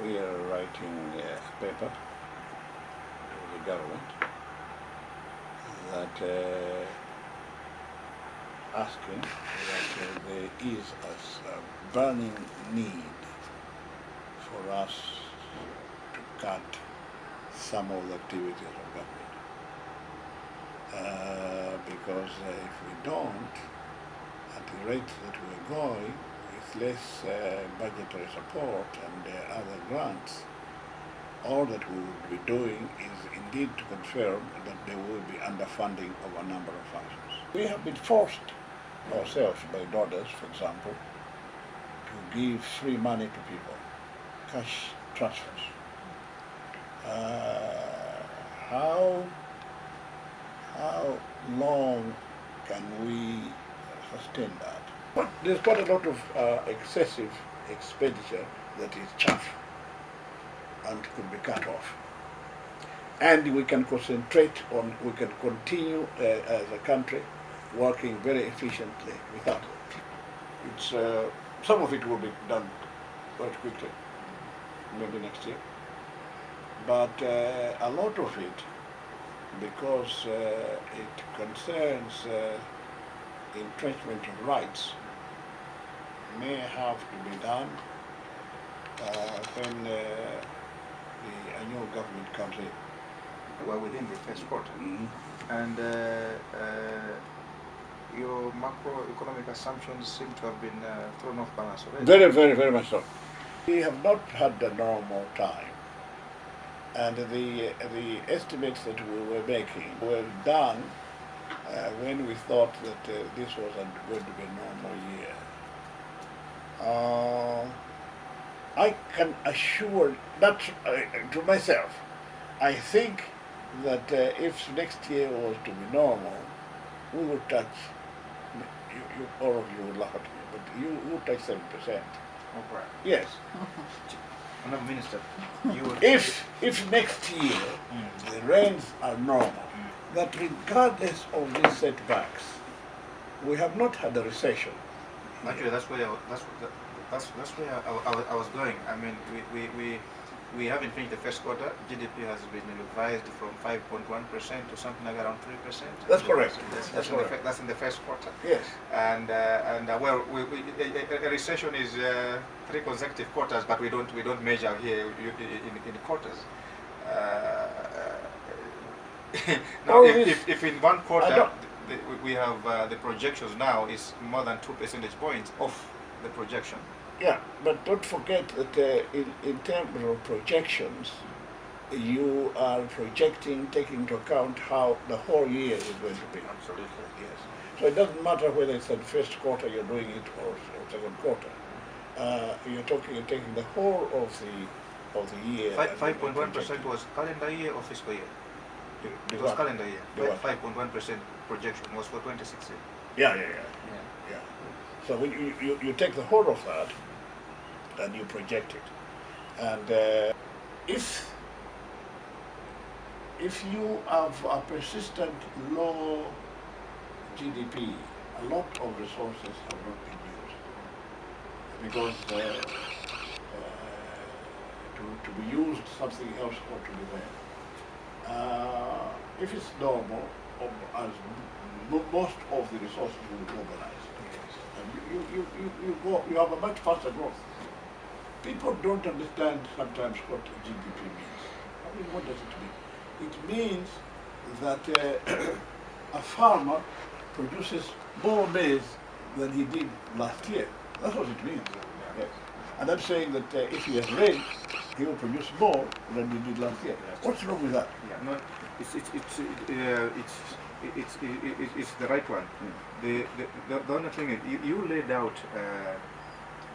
we are writing a paper to the government that asking that there is a burning need for us to cut some of the activities of government. Because if we don't, at the rate that we're going, with less budgetary support and other grants, all that we will be doing is indeed to confirm that there will be underfunding of a number of functions. We have been forced ourselves by donors, for example, to give free money to people, cash transfers. How long can we sustain that? But there's quite a lot of excessive expenditure that is chaff and could be cut off. And we can concentrate on, we can continue as a country working very efficiently without it. It's, some of it will be done quite quickly, maybe next year. But a lot of it, because it concerns entrenchment of rights, may have to be done when the annual government comes in. We're within the first quarter, and your macroeconomic assumptions seem to have been thrown off balance already. Very much so. We have not had the normal time, and the estimates that we were making were done when we thought that this was going to be a normal year. I can assure that to myself, I think that if next year was to be normal, we would touch, all of you would laugh at me, but you would touch 7%. Oh, right. Yes. Honourable Minister, you would... If next year the rains are normal, that regardless of these setbacks, we have not had a recession. Actually, that's where I was going. I mean, we haven't finished the first quarter. GDP has been revised from 5.1% to something like around 3%. That's correct. That's in the first quarter. Yes. And well, a recession is 3 consecutive quarters, but we don't measure here in quarters. Now, if in one quarter we have the projections now is more than 2 percentage points off the projection. Yeah, but don't forget that in terms of projections, you are projecting, taking into account how the whole year is going to be. Absolutely. Yes. So it doesn't matter whether it's the first quarter you're doing it or second quarter. You're taking the whole of the year. 5.1% was calendar year or fiscal year? It was calendar year. 5.1% projection was for 2016. Yeah. So when you take the whole of that and you project it, and if you have a persistent low GDP, a lot of resources have not been used because to be used, something else ought to be there. If it's normal, as most of the resources will be mobilized, you have a much faster growth. People don't understand sometimes what GDP means. I mean, what does it mean? It means that a farmer produces more maize than he did last year. That's what it means. Yes. And I'm saying that if he has rain, he will produce more than he did last year. What's wrong with that? Yeah, no, it's the right one. The only thing is, you laid out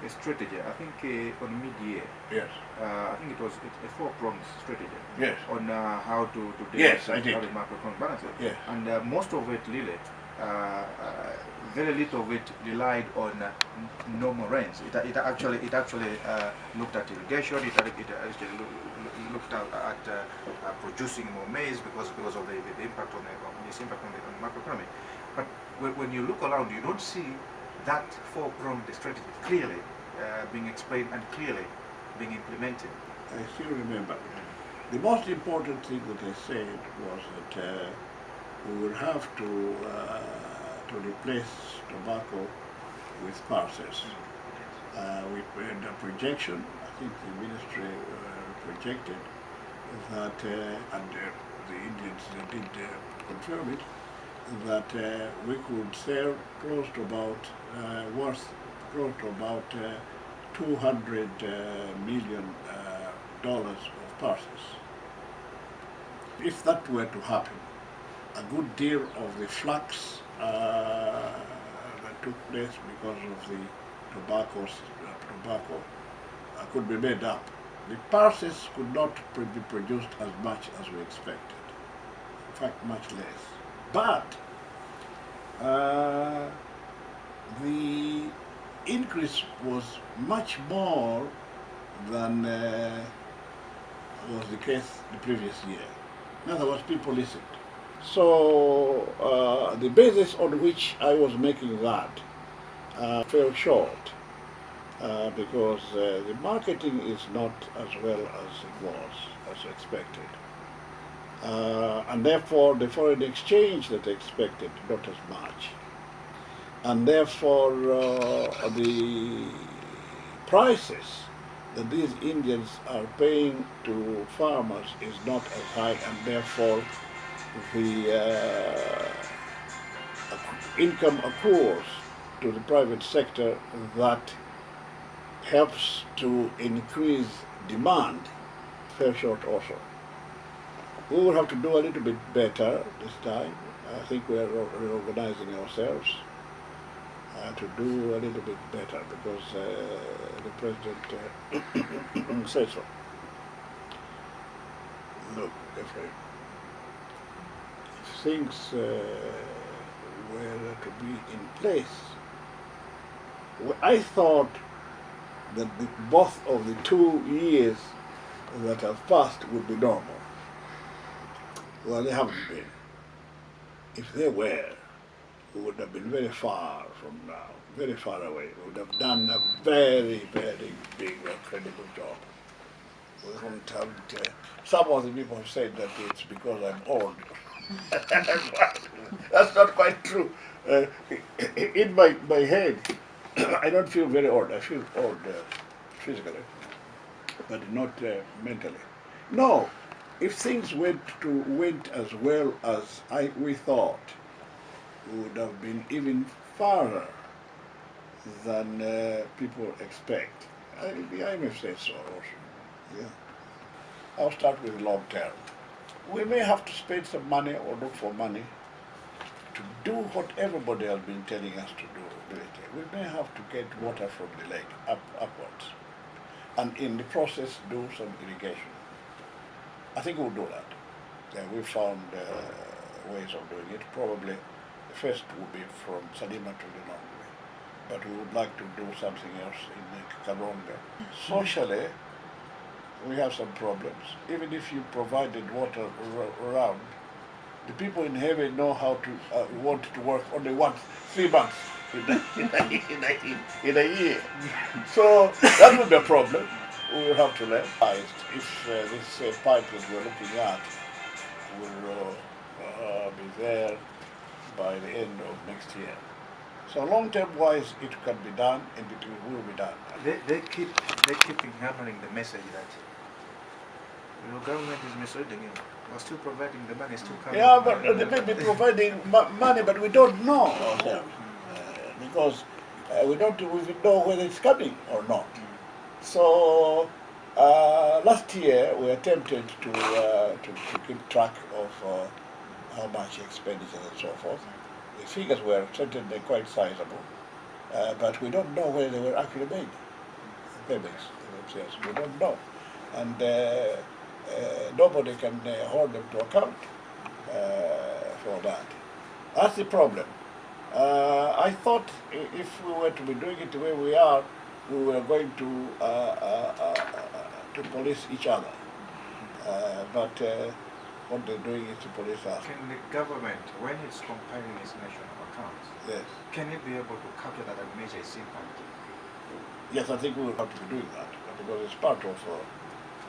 a strategy, I think on mid-year. Yes. I think it was a 4-pronged strategy. Yes. On how to deal yes, with I did. the macroeconomic balances. Yes. And most of it, really, very little of it relied on normal rains. It actually looked at irrigation. It actually looked at producing more maize because of the impact on the macroeconomy. But when you look around, you don't see that 4-pronged strategy clearly being explained and clearly being implemented. I still remember. The most important thing that they said was that we will have to replace tobacco with pulses. We had a projection. I think the ministry projected that, and the Indians did confirm it, that we could sell close to about worth close to about $200 million of pulses. If that were to happen, a good deal of the flux that took place because of the tobacco could be made up. The pulses could not be produced as much as we expected. In fact, much less. But the increase was much more than was the case the previous year. In other words, people listened. So the basis on which I was making that fell short because the marketing is not as well as it was, as expected. And therefore the foreign exchange that I expected, not as much. And therefore the prices that these Indians are paying to farmers is not as high, and therefore the income accrues to the private sector that helps to increase demand fell short also. We will have to do a little bit better this time. I think we are reorganizing ourselves to do a little bit better because the president said so. Look, Efraim, if things were to be in place, I thought that both of the 2 years that have passed would be normal. Well, they haven't been. If they were, we would have been very far from now, very far away. We would have done a very, very big, credible job. We wouldn't have, some of the people have said that it's because I'm old. That's not quite true. In my head, I don't feel very old. I feel old physically, but not mentally. No, if things went as well as we thought, we would have been even farther than people expect. The IMF says so also. Yeah. I'll start with long term. We may have to spend some money or look for money to do what everybody has been telling us to do. We may have to get water from the lake upwards, and in the process do some irrigation. I think we'll do that. We found ways of doing it. Probably the first would be from Salima to the Gondwe, but we would like to do something else in Karonga. Socially, we have some problems. Even if you provided water around, the people in heaven know how to want to work only once, 3 months in a year. So that would be a problem. We will have to learn. If this pipe that we're looking at will be there by the end of next year. So long-term wise, it can be done, and it will be done. They keep hammering the message that your government is misleading you. We're still providing the money, still coming. Yeah, but they may be providing money, but we don't know ourselves because we don't even know whether it's coming or not. So last year we attempted to keep track of how much expenditure and so forth. The figures were certainly quite sizable, but we don't know whether they were actually made. Payments, yes, we don't know, and nobody can hold them to account for that. That's the problem. I thought if we were to be doing it the way we are, we were going to police each other. But what they're doing is to police us. Can the government, when it's compiling its national accounts, Yes. can it be able to capture that and measure its impact? Yes, I think we will have to be doing that because it's part of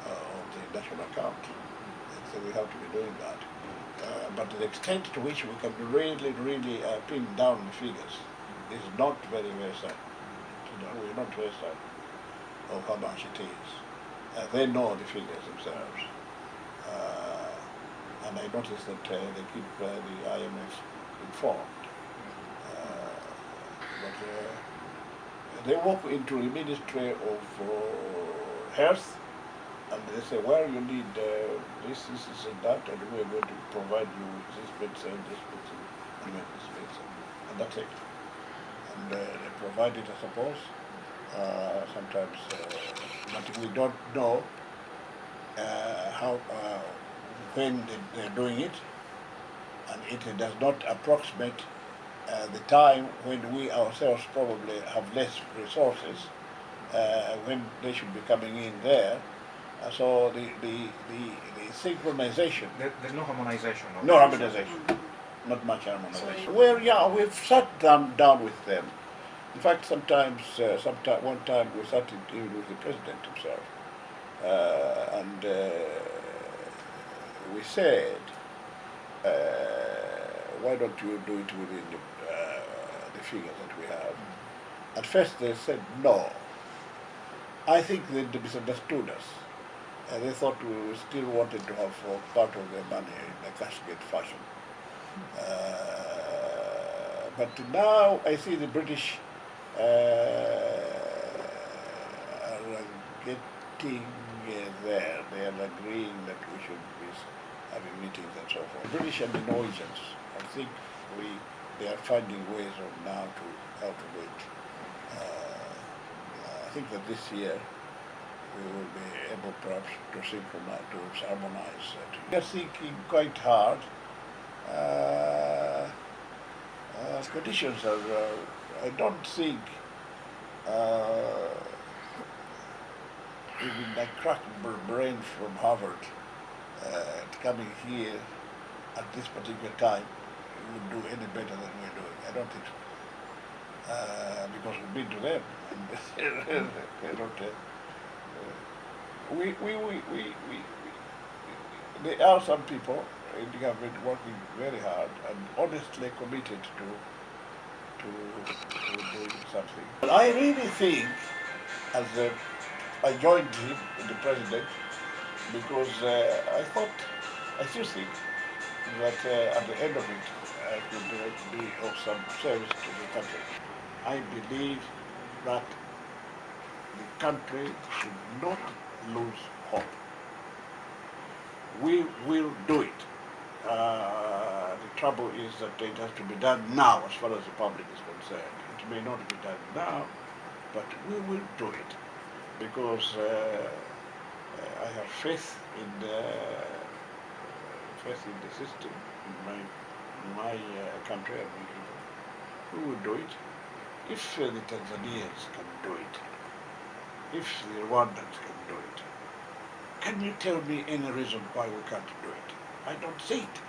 of the national account. So we have to be doing that. But the extent to which we can really pin down the figures is not very certain. We're not very certain of how much it is. They know the figures themselves. And I noticed that they keep the IMF informed. But they walk into the Ministry of Health and they say, well, you need this, and that, and we're going to provide you with this medicine, and this medicine, and that's it. And they provide it, I suppose, sometimes, but we don't know how, when they're doing it, and it does not approximate the time when we ourselves probably have less resources, when they should be coming in there. So the synchronization. There's no harmonization. No harmonization. Not much harmonization. Well, yeah, we've sat down with them. In fact, sometimes, one time we sat even with the president himself, and we said, why don't you do it within the figure that we have? At first they said no. I think they misunderstood us. They thought we still wanted to have part of their money in a cascade fashion. But now I see the British are getting there. They are agreeing that we should be having meetings and so forth. The British and the Norwegians, I think they are finding ways of now how to do it. I think that this year we will be able perhaps to synchronize, to harmonize. We are thinking quite hard. Conditions are, I don't think, even a crack brain from Harvard coming here at this particular time would do any better than we're doing. I don't think so. Because we've been to them. And they don't, there are some people in the government working very hard and honestly committed to doing something. But I really think, as I joined him, the president, because I still think that at the end of it, I could be of some service to the country. I believe that the country should not lose hope. We will do it. The trouble is that it has to be done now as far as the public is concerned. It may not be done now, but we will do it because I have faith in the system, in my country and my people. We will do it. If the Tanzanians can do it, if the Rwandans can do it, can you tell me any reason why we can't do it? I don't see it.